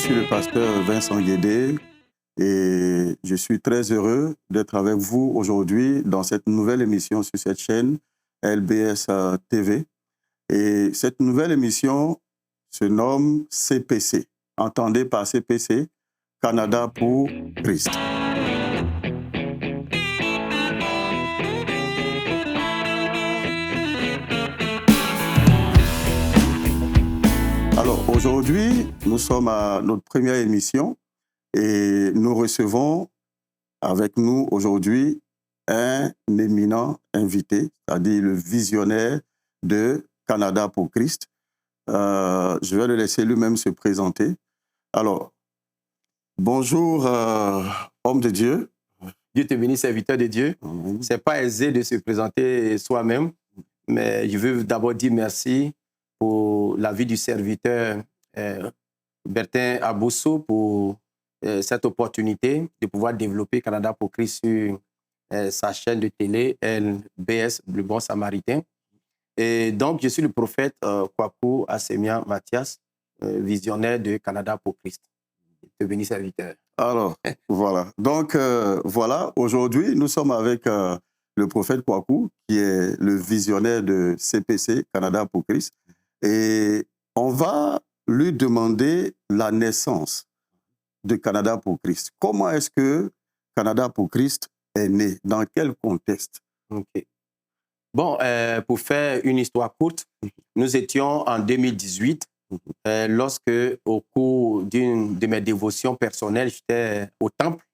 suis le pasteur Vincent Guédé et je suis très heureux d'être avec vous aujourd'hui dans cette nouvelle émission sur cette chaîne LBS TV. Et cette nouvelle émission se nomme CPC. Entendez par CPC, Canada pour Christ. Alors aujourd'hui, nous sommes à notre première émission et nous recevons avec nous aujourd'hui un éminent invité, c'est-à-dire le visionnaire de Canada pour Christ. Je vais le laisser lui-même se présenter. Alors, bonjour, homme de Dieu. Dieu te bénisse, serviteur de Dieu. Ce n'est pas aisé de se présenter soi-même, mais je veux d'abord dire merci pour la vie du serviteur Bertin Abousso pour cette opportunité de pouvoir développer Canada pour Christ sur sa chaîne de télé LBS, le Bon Samaritain. Et donc, je suis le prophète Kwaku Assemia Mathias, visionnaire de Canada pour Christ. Dieu te bénisse, serviteur. Alors, voilà. Donc, voilà, aujourd'hui, nous sommes avec le prophète Kwaku, qui est le visionnaire de CPC, Canada pour Christ. Et on va lui demander la naissance de Canada pour Christ. Comment est-ce que Canada pour Christ est né? Dans quel contexte? OK. Bon, pour faire une histoire courte, nous étions en 2018, lorsque, au cours d'une de mes dévotions personnelles, j'étais au temple,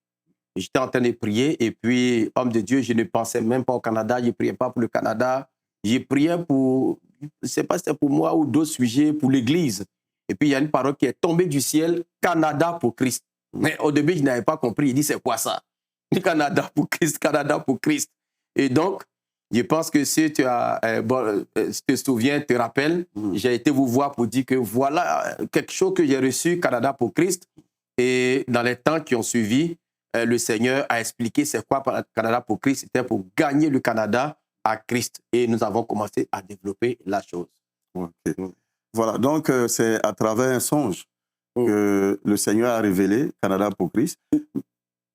j'étais en train de prier, et puis, homme de Dieu, je ne pensais même pas au Canada, je ne priais pas pour le Canada, je priais pour, je ne sais pas si c'était pour moi ou d'autres sujets, pour l'Église. Et puis, il y a une parole qui est tombée du ciel, Canada pour Christ. Mais au début, je n'avais pas compris, il dit, c'est quoi ça? Canada pour Christ, Canada pour Christ. Et donc, je pense que si tu te souviens, te rappelles, j'ai été vous voir pour dire que voilà quelque chose que j'ai reçu, Canada pour Christ. Et dans les temps qui ont suivi, le Seigneur a expliqué c'est quoi Canada pour Christ. C'était pour gagner le Canada à Christ. Et nous avons commencé à développer la chose. Okay. Voilà, donc c'est à travers un songe que le Seigneur a révélé Canada pour Christ.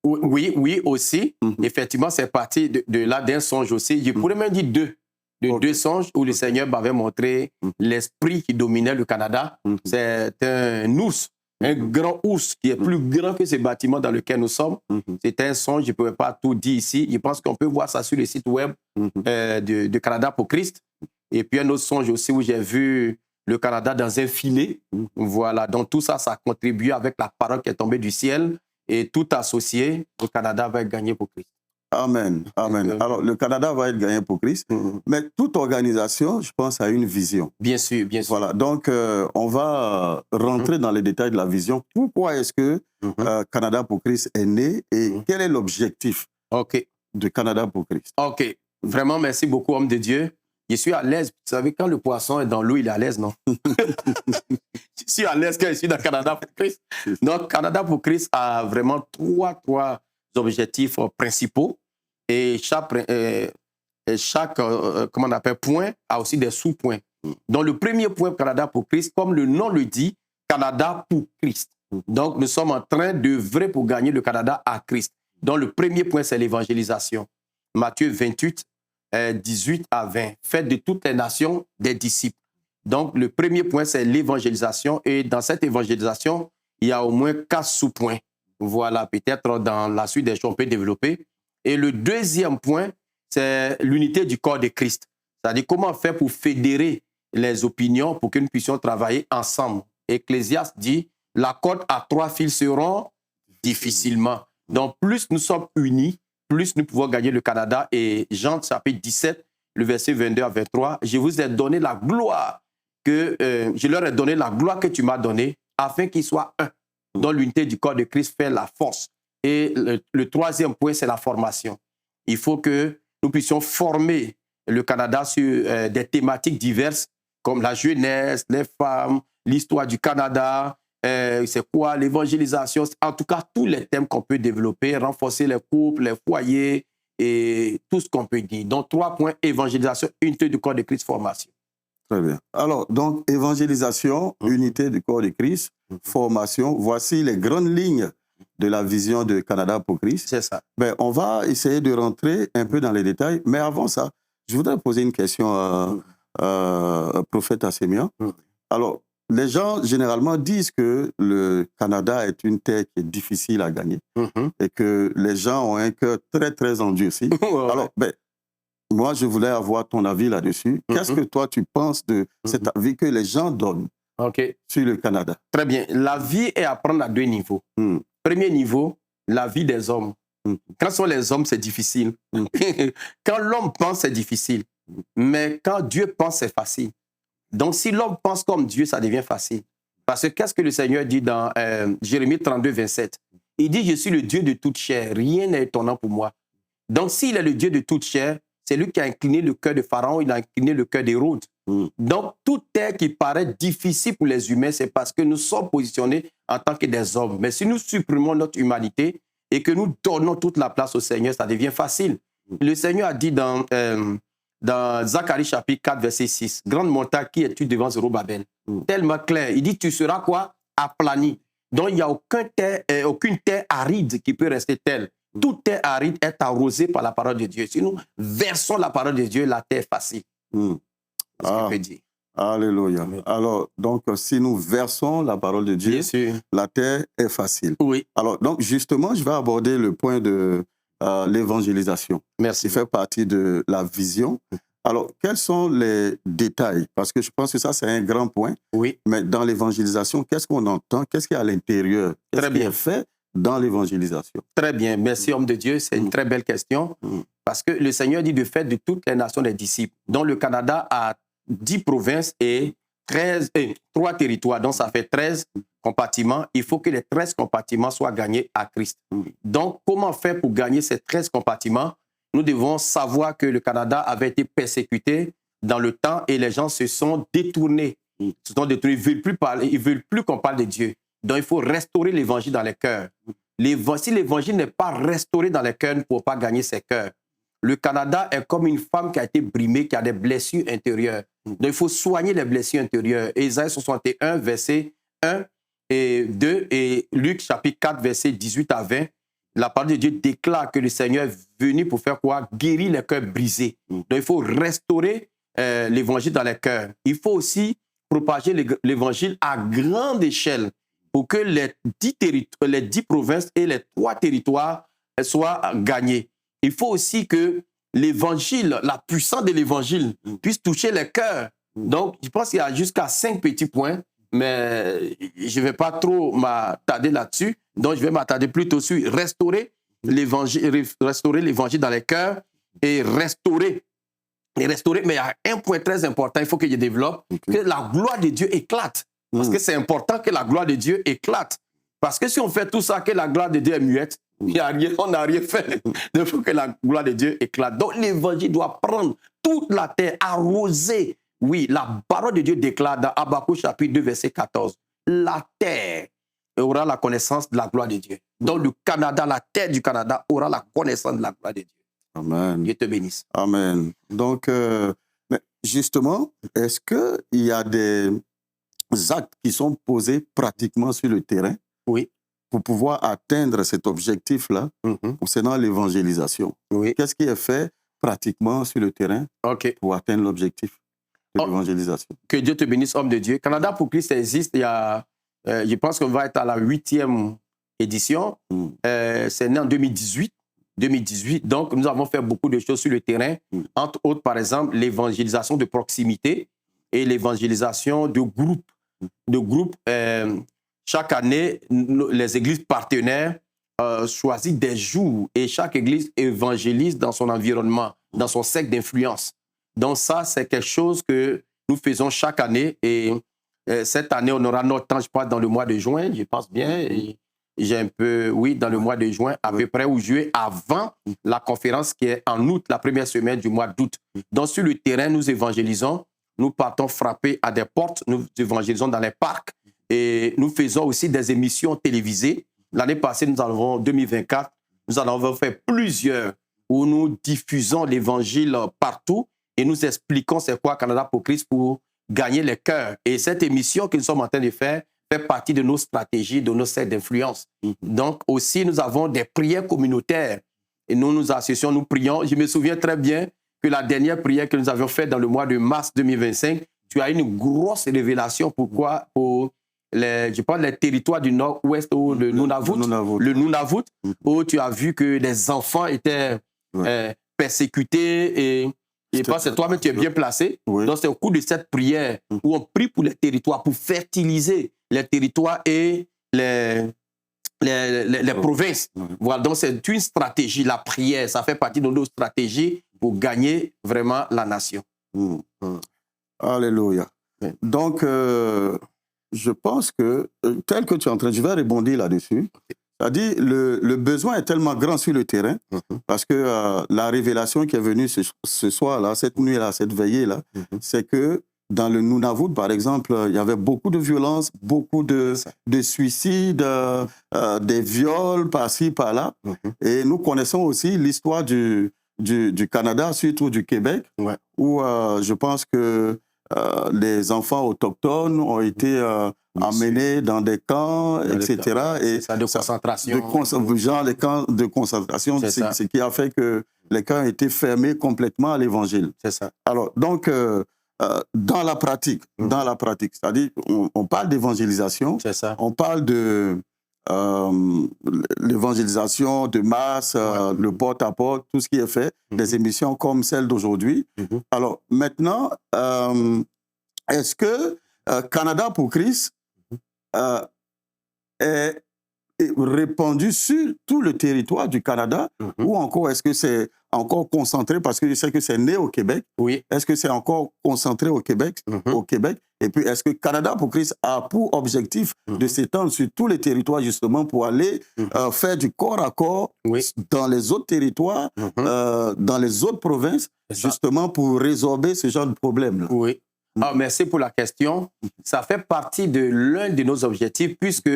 Oui, oui, aussi. Effectivement, c'est parti de là d'un songe aussi. Je pourrais même dire deux songes où le Seigneur m'avait montré l'esprit qui dominait le Canada. C'est un ours, un grand ours qui est plus grand que ce bâtiment dans lequel nous sommes. C'était un songe, je ne pouvais pas tout dire ici. Je pense qu'on peut voir ça sur le site web de Canada pour Christ. Et puis un autre songe aussi où j'ai vu le Canada dans un filet. Voilà, donc tout ça, ça a contribué avec la parole qui est tombée du ciel. Et tout associé, le Canada va être gagné pour Christ. Amen, amen. Alors, le Canada va être gagné pour Christ, mais toute organisation, je pense, a une vision. Bien sûr, bien sûr. Voilà, donc on va rentrer dans les détails de la vision. Pourquoi est-ce que Canada pour Christ est né et quel est l'objectif de Canada pour Christ? OK, vraiment, merci beaucoup, homme de Dieu. Je suis à l'aise. Vous savez, quand le poisson est dans l'eau, il est à l'aise, non? Je suis à l'aise quand je suis dans Canada pour Christ. Donc, Canada pour Christ a vraiment trois objectifs principaux. Et chaque comment on appelle, point a aussi des sous-points. Donc, le premier point, Canada pour Christ, comme le nom le dit, Canada pour Christ. Donc, nous sommes en train d'œuvrer pour gagner le Canada à Christ. Donc, le premier point, c'est l'évangélisation. Matthieu 28, 18 à 20. Faites de toutes les nations des disciples. Donc, le premier point, c'est l'évangélisation. Et dans cette évangélisation, il y a au moins 4 sous-points. Voilà, peut-être dans la suite des choses, on peut développer. Et le deuxième point, c'est l'unité du corps de Christ. C'est-à-dire comment faire pour fédérer les opinions pour que nous puissions travailler ensemble. Ecclésiaste dit, la corde à 3 fils seront difficilement. Donc, plus nous sommes unis, plus nous pouvons gagner le Canada. Et Jean chapitre 17, le verset 22 à 23, je vous ai donné la gloire je leur ai donné la gloire que tu m'as donnée, afin qu'ils soient un. Donc l'unité du corps de Christ fait la force. Et le troisième point, c'est la formation. Il faut que nous puissions former le Canada sur des thématiques diverses, comme la jeunesse, les femmes, l'histoire du Canada, c'est quoi l'évangélisation, en tout cas tous les thèmes qu'on peut développer, renforcer les couples, les foyers et tout ce qu'on peut dire. Donc 3 points, évangélisation, unité du corps de Christ, formation. Très bien. Alors, donc, évangélisation, unité du corps de Christ, formation, voici les grandes lignes de la vision de Canada pour Christ. C'est ça. Ben, on va essayer de rentrer un peu dans les détails, mais avant ça, je voudrais poser une question à prophète Assémia. Alors, les gens généralement disent que le Canada est une terre qui est difficile à gagner et que les gens ont un cœur très, très endurci. Alors, ben, moi, je voulais avoir ton avis là-dessus. Qu'est-ce que toi, tu penses de cet avis que les gens donnent sur le Canada? Très bien. La vie est à prendre à deux niveaux. Premier niveau, la vie des hommes. Quand sont les hommes, c'est difficile. Quand l'homme pense, c'est difficile. Mais quand Dieu pense, c'est facile. Donc, si l'homme pense comme Dieu, ça devient facile. Parce que qu'est-ce que le Seigneur dit dans Jérémie 32, 27? Il dit, je suis le Dieu de toute chair. Rien n'est étonnant pour moi. Donc, s'il est le Dieu de toute chair, c'est lui qui a incliné le cœur de Pharaon, il a incliné le cœur d'Hérode. Donc, toute terre qui paraît difficile pour les humains, c'est parce que nous sommes positionnés en tant que des hommes. Mais si nous supprimons notre humanité et que nous donnons toute la place au Seigneur, ça devient facile. Le Seigneur a dit dans Zacharie chapitre 4, verset 6, « Grande montagne, qui es-tu devant Zorobabel ?» Tellement clair. Il dit, tu seras quoi? Aplani. Donc, il n'y a aucune terre aride qui peut rester telle. Toute terre aride est arrosée par la parole de Dieu. Si nous versons la parole de Dieu, la terre est facile. C'est ce qu'il peut dire. Alléluia. Alors, donc, si nous versons la parole de Dieu, la terre est facile. Oui. Alors, donc, justement, je vais aborder le point de l'évangélisation. Merci. Qui fait partie de la vision. Alors, quels sont les détails? Parce que je pense que ça, c'est un grand point. Oui. Mais dans l'évangélisation, qu'est-ce qu'on entend? Qu'est-ce qu'il y a à l'intérieur? Qu'est-ce qui est fait dans l'évangélisation? Très bien. Merci, homme de Dieu. C'est une très belle question. Parce que le Seigneur dit de faire de toutes les nations des disciples. Donc, le Canada a 10 provinces et 3 territoires. Donc, ça fait 13 compartiments. Il faut que les 13 compartiments soient gagnés à Christ. Donc, comment faire pour gagner ces 13 compartiments? Nous devons savoir que le Canada avait été persécuté dans le temps et les gens se sont détournés. Ils ne veulent plus parler, ils ne veulent plus qu'on parle de Dieu. Donc, il faut restaurer l'évangile dans les cœurs. Si l'évangile n'est pas restauré dans les cœurs, nous ne pouvons pas gagner ces cœurs. Le Canada est comme une femme qui a été brimée, qui a des blessures intérieures. Donc, il faut soigner les blessures intérieures. Ésaïe 61, verset 1 et 2 et Luc chapitre 4, verset 18 à 20. La parole de Dieu déclare que le Seigneur est venu pour faire quoi? Guérir les cœurs brisés. Donc, il faut restaurer l'évangile dans les cœurs. Il faut aussi propager l'évangile à grande échelle pour que les 10 provinces et les 3 territoires soient gagnés. Il faut aussi que l'évangile, la puissance de l'évangile puisse toucher les cœurs. Donc, je pense qu'il y a jusqu'à 5 petits points, mais je ne vais pas trop m'attarder là-dessus. Donc, je vais m'attarder plutôt sur restaurer l'évangile dans les cœurs et restaurer. Mais il y a un point très important, il faut que je développe, que la gloire de Dieu éclate. Parce que c'est important que la gloire de Dieu éclate. Parce que si on fait tout ça, que la gloire de Dieu est muette, on n'a rien fait. Il faut que la gloire de Dieu éclate. Donc l'évangile doit prendre toute la terre, arroser. Oui, la parole de Dieu déclare dans Habakkuk chapitre 2, verset 14. La terre aura la connaissance de la gloire de Dieu. Donc le Canada, la terre du Canada aura la connaissance de la gloire de Dieu. Amen. Dieu te bénisse. Amen. Donc, justement, est-ce qu'il y a des actes qui sont posés pratiquement sur le terrain pour pouvoir atteindre cet objectif-là concernant l'évangélisation? Qu'est-ce qui est fait pratiquement sur le terrain pour atteindre l'objectif de l'évangélisation? Que Dieu te bénisse, homme de Dieu. Canada pour Christ existe. Il y a, je pense qu'on va être à la 8e édition. C'est né en 2018. Donc, nous avons fait beaucoup de choses sur le terrain. Entre autres, par exemple, l'évangélisation de proximité et l'évangélisation de groupe. Chaque année, les églises partenaires choisissent des jours et chaque église évangélise dans son environnement, dans son cercle d'influence. Donc ça, c'est quelque chose que nous faisons chaque année. Et cette année, on aura notre temps, je pense, dans le mois de juin, je pense bien. Et j'ai un peu, dans le mois de juin, à peu près, ou juillet, avant la conférence qui est en août, la première semaine du mois d'août. Donc sur le terrain, nous évangélisons. Nous partons frapper à des portes, nous évangélisons dans les parcs et nous faisons aussi des émissions télévisées. L'année passée, nous avons 2024, nous en avons fait plusieurs où nous diffusons l'évangile partout et nous expliquons c'est quoi Canada pour Christ pour gagner les cœurs. Et cette émission que nous sommes en train de faire fait partie de nos stratégies, de nos cercles d'influence. Donc aussi, nous avons des prières communautaires. Et nous nous associons, nous prions. Je me souviens très bien que la dernière prière que nous avions faite dans le mois de mars 2025, tu as une grosse révélation. Pourquoi? Pour je pense, les territoires du nord-ouest, ou le Nunavut, où tu as vu que les enfants étaient persécutés et je pense que toi-même, tu es bien placé. Oui. Donc, c'est au cours de cette prière où on prie pour les territoires, pour fertiliser les territoires et les provinces. Voilà, donc c'est une stratégie, la prière, ça fait partie de nos stratégies pour gagner vraiment la nation. Alléluia. Oui. Donc, je pense que, tel que tu es en train, je vais rebondir là-dessus. C'est-à-dire, le besoin est tellement grand sur le terrain, parce que la révélation qui est venue ce soir-là, cette nuit-là, cette veillée-là, c'est que dans le Nunavut, par exemple, il y avait beaucoup de violences, beaucoup de suicides, des viols par-ci, par-là. Et nous connaissons aussi l'histoire du Canada, surtout du Québec, où je pense que les enfants autochtones ont été emmenés dans des camps, etc. Et ça, de concentration. Genre les camps de concentration, ce qui a fait que les camps étaient fermés complètement à l'évangile. C'est ça. Alors, donc, dans la pratique, c'est-à-dire, on parle d'évangélisation, on parle de l'évangélisation de masse, le porte-à-porte, tout ce qui est fait, des émissions comme celle d'aujourd'hui. Alors, maintenant, est-ce que Canada pour Christ est répandu sur tout le territoire du Canada ou encore est-ce que c'est encore concentré, parce que je sais que c'est né au Québec, est-ce que c'est encore concentré au Québec, et puis est-ce que Canada pour Christ a pour objectif de s'étendre sur tous les territoires justement pour aller faire du corps à corps dans les autres territoires, dans les autres provinces, justement pour résorber ce genre de problème-là? Oui. Ah, merci pour la question. Ça fait partie de l'un de nos objectifs, puisque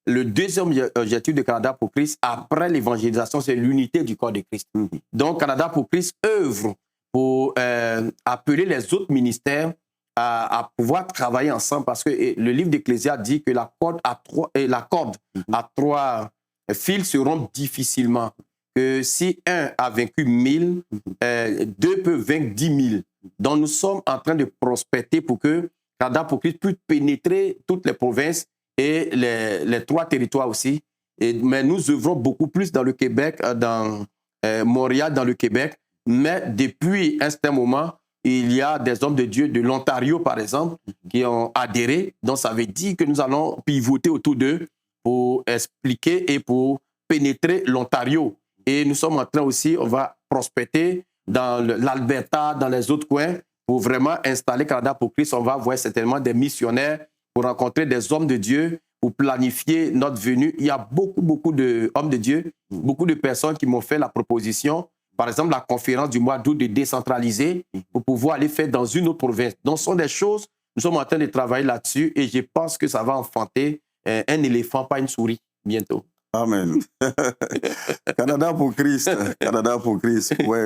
le deuxième objectif de Canada pour Christ, après l'évangélisation, c'est l'unité du corps de Christ. Donc, Canada pour Christ œuvre pour appeler les autres ministères à pouvoir travailler ensemble, parce que le livre d'Ecclésiaste dit que la corde à trois fils se rompt difficilement. Que si un a vaincu 1000, deux peuvent vaincre 10 000. Donc, nous sommes en train de prospecter pour que Canada pour Christ puisse pénétrer toutes les provinces et les trois territoires aussi. Mais nous œuvrons beaucoup plus dans le Québec, dans Montréal, dans le Québec. Mais depuis un certain moment, il y a des hommes de Dieu de l'Ontario, par exemple, qui ont adhéré. Donc, ça veut dire que nous allons pivoter autour d'eux pour expliquer et pour pénétrer l'Ontario. Et nous sommes en train aussi, on va prospecter dans l'Alberta, dans les autres coins, pour vraiment installer Canada pour Christ. On va voir certainement des missionnaires pour rencontrer des hommes de Dieu, pour planifier notre venue. Il y a beaucoup d'hommes de Dieu, beaucoup de personnes qui m'ont fait la proposition, par exemple la conférence du mois d'août de décentraliser pour pouvoir aller faire dans une autre province. Donc, ce sont des choses, nous sommes en train de travailler là-dessus et je pense que ça va enfanter un éléphant, pas une souris, bientôt. Amen. Canada pour Christ,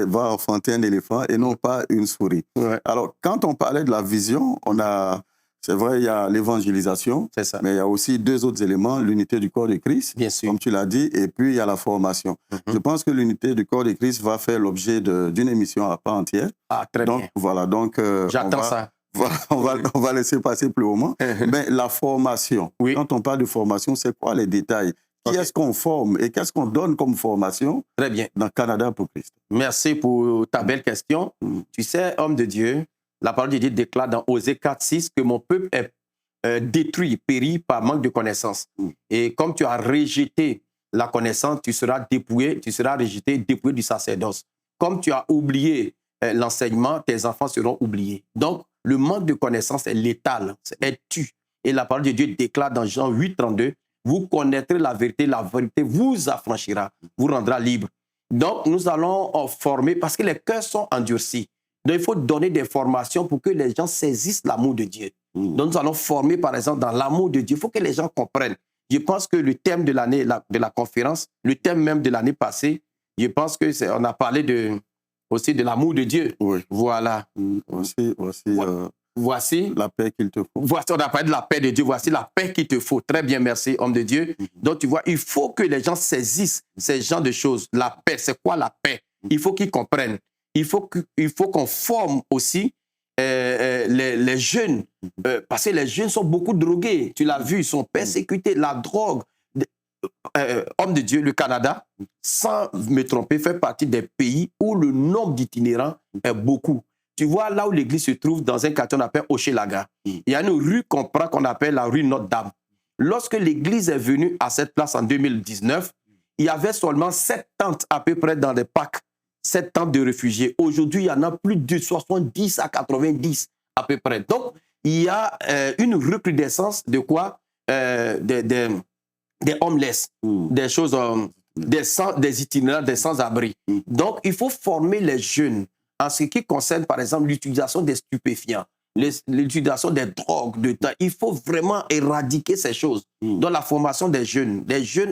va enfanter un éléphant et non pas une souris. Alors, quand on parlait de la vision, c'est vrai, il y a l'évangélisation, mais il y a aussi deux autres éléments, l'unité du corps de Christ, comme tu l'as dit, et puis il y a la formation. Je pense que l'unité du corps de Christ va faire l'objet d'une émission à part entière. Ah, très bien. Voilà, donc j'attends ça. Voilà, on va laisser passer plus au moment. Mais la formation, quand on parle de formation, c'est quoi les détails? Qui est-ce qu'on forme et qu'est-ce qu'on donne comme formation dans Canada pour Christ? Merci pour ta belle question. Tu sais, homme de Dieu, la parole de Dieu déclare dans Osée 4:6 que mon peuple est détruit, périt par manque de connaissance. Et comme tu as rejeté la connaissance, tu seras dépouillé, tu seras rejeté, dépouillé du sacerdoce. Comme tu as oublié l'enseignement, tes enfants seront oubliés. Donc, le manque de connaissance est létal, elle tue. Et la parole de Dieu déclare dans Jean 8:32, vous connaîtrez la vérité vous affranchira, vous rendra libre. Donc, nous allons former, parce que les cœurs sont endurcis. Donc, il faut donner des formations pour que les gens saisissent l'amour de Dieu. Donc, nous allons former, par exemple, dans l'amour de Dieu. Il faut que les gens comprennent. Je pense que le thème de l'année, de la conférence, le thème même de l'année passée, je pense qu'on a parlé aussi de l'amour de Dieu. Oui. Voilà. Aussi Voici la paix qu'il te faut. Voici, on a parlé de la paix de Dieu. Voici la paix qu'il te faut. Très bien, merci, homme de Dieu. Donc, tu vois, il faut que les gens saisissent ces genres de choses. La paix, c'est quoi la paix? Il faut qu'ils comprennent. Il faut qu'on forme aussi les jeunes. Parce que les jeunes sont beaucoup drogués. Tu l'as vu, ils sont persécutés. La drogue. Homme de Dieu, le Canada, sans me tromper, fait partie des pays où le nombre d'itinérants est beaucoup. Tu vois, là où l'église se trouve, dans un quartier qu'on appelle Hochelaga, il y a une rue qu'on prend qu'on appelle la rue Notre-Dame. Lorsque l'église est venue à cette place en 2019, il y avait seulement 7 tentes à peu près dans les parcs, 7 tentes de réfugiés. Aujourd'hui, il y en a plus de 70 à 90 à peu près. Donc, il y a une recrudescence de quoi? Des homeless, des choses, des itinérants, des sans-abri. Donc, il faut former les jeunes en ce qui concerne, par exemple, l'utilisation des stupéfiants, l'utilisation des drogues, il faut vraiment éradiquer ces choses. Dans la formation des jeunes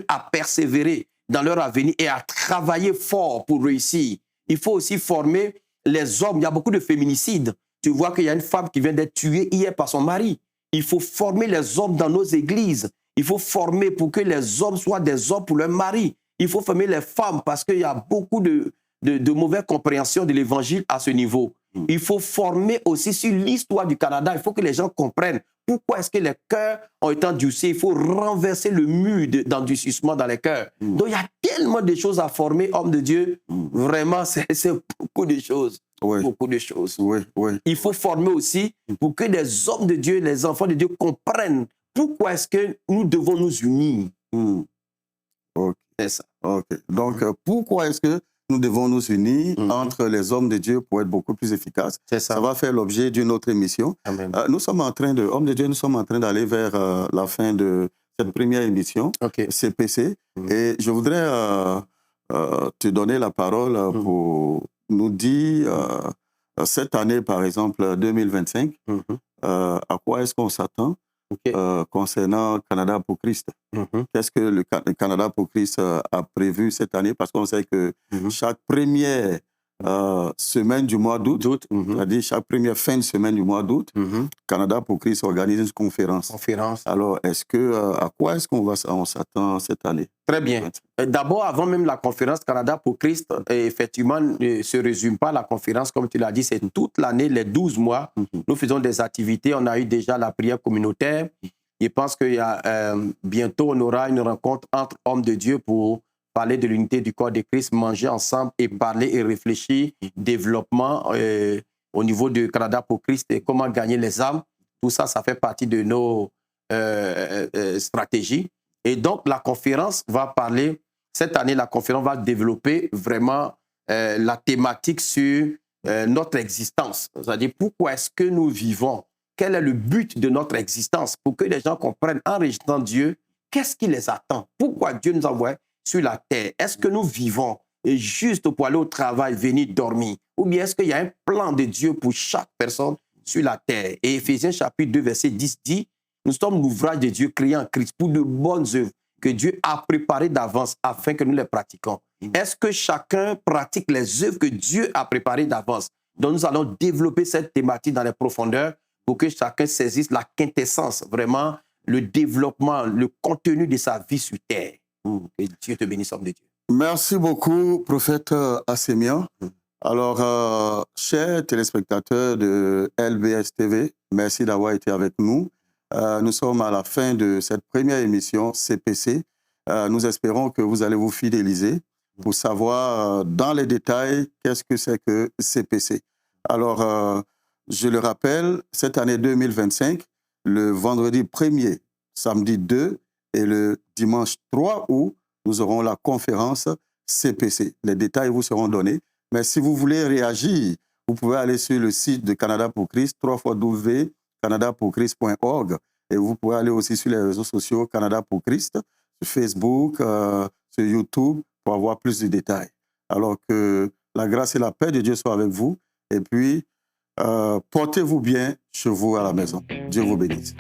à persévérer dans leur avenir et à travailler fort pour réussir. Il faut aussi former les hommes. Il y a beaucoup de féminicides. Tu vois qu'il y a une femme qui vient d'être tuée hier par son mari. Il faut former les hommes dans nos églises. Il faut former pour que les hommes soient des hommes pour leur mari. Il faut former les femmes parce qu'il y a beaucoup de mauvaise compréhension de l'évangile à ce niveau. Il faut former aussi sur l'histoire du Canada. Il faut que les gens comprennent pourquoi est-ce que les cœurs ont été endurcis. Il faut renverser le mur d'endurcissement dans les cœurs. Donc, il y a tellement de choses à former, homme de Dieu. Vraiment, c'est beaucoup de choses. Oui. Beaucoup de choses. Oui, oui. Il faut former aussi pour que les hommes de Dieu, les enfants de Dieu comprennent pourquoi est-ce que nous devons nous unir. Okay. C'est ça. Okay. Donc, pourquoi est-ce que nous devons nous unir entre les hommes de Dieu pour être beaucoup plus efficaces? C'est ça. Ça va faire l'objet d'une autre émission. Amen. Nous sommes en train hommes de Dieu, nous sommes en train d'aller vers la fin de cette première émission, CPC. Et je voudrais te donner la parole pour nous dire, cette année, par exemple, 2025, à quoi est-ce qu'on s'attend concernant Canada pour Christ? Qu'est-ce que le Canada pour Christ a prévu cette année? Parce qu'on sait que chaque première semaine du mois d'août, c'est-à-dire chaque première fin de semaine du mois d'août, Canada pour Christ organise une conférence. Alors, à quoi est-ce on s'attend cette année? Très bien. D'abord, avant même la conférence Canada pour Christ, effectivement, ne se résume pas la conférence, comme tu l'as dit, c'est toute l'année, les 12 mois. Nous faisons des activités. On a eu déjà la prière communautaire. Je pense qu'il y a bientôt, on aura une rencontre entre hommes de Dieu pour parler de l'unité du corps de Christ, manger ensemble et parler et réfléchir, développement au niveau du Canada pour Christ et comment gagner les âmes. Tout ça, ça fait partie de nos stratégies. Et donc, la conférence va parler, cette année, la conférence va développer vraiment la thématique sur notre existence. C'est-à-dire, pourquoi est-ce que nous vivons? Quel est le but de notre existence? Pour que les gens comprennent, en rejetant Dieu, qu'est-ce qui les attend? Pourquoi Dieu nous envoie sur la terre? Est-ce que nous vivons juste pour aller au travail, venir dormir? Ou bien est-ce qu'il y a un plan de Dieu pour chaque personne sur la terre? Et Éphésiens chapitre 2, verset 10 dit, nous sommes l'ouvrage de Dieu créé en Christ pour de bonnes œuvres que Dieu a préparées d'avance afin que nous les pratiquions. Est-ce que chacun pratique les œuvres que Dieu a préparées d'avance? Donc nous allons développer cette thématique dans les profondeurs pour que chacun saisisse la quintessence, vraiment le développement, le contenu de sa vie sur terre. Que Dieu te bénisse, homme de Dieu. Merci beaucoup, prophète Assémian. Alors, chers téléspectateurs de LBS TV, merci d'avoir été avec nous. Nous sommes à la fin de cette première émission CPC. Nous espérons que vous allez vous fidéliser pour savoir dans les détails qu'est-ce que c'est que CPC. Alors, je le rappelle, cette année 2025, le vendredi 1er, samedi 2 et le dimanche 3 août, nous aurons la conférence CPC. Les détails vous seront donnés. Mais si vous voulez réagir, vous pouvez aller sur le site de Canada pour Christ, www.canadapourchrist.org. Et vous pouvez aller aussi sur les réseaux sociaux Canada pour Christ, sur Facebook, sur YouTube, pour avoir plus de détails. Alors que la grâce et la paix de Dieu soient avec vous. Et puis, portez-vous bien chez vous à la maison. Dieu vous bénisse.